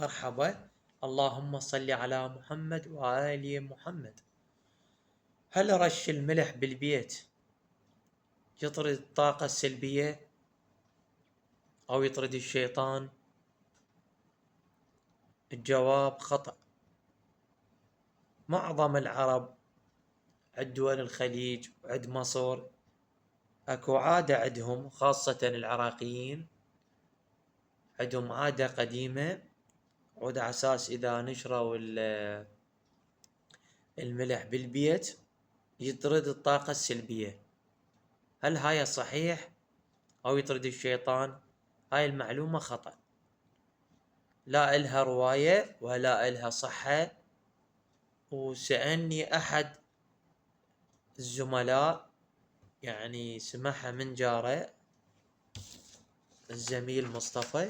مرحبا. اللهم صل على محمد وآل محمد. هل رش الملح بالبيت يطرد الطاقة السلبية أو يطرد الشيطان؟ الجواب خطأ. معظم العرب عند دول الخليج وعند مصر اكو عادة عندهم، خاصة العراقيين عندهم عادة قديمة، وعلى اساس اذا نشروا الملح بالبيت يطرد الطاقة السلبية. هل هاي صحيح او يطرد الشيطان؟ هاي المعلومة خطأ، لا إلها رواية ولا إلها صحة. وسألني احد الزملاء، يعني سمعها من جاره الزميل مصطفى،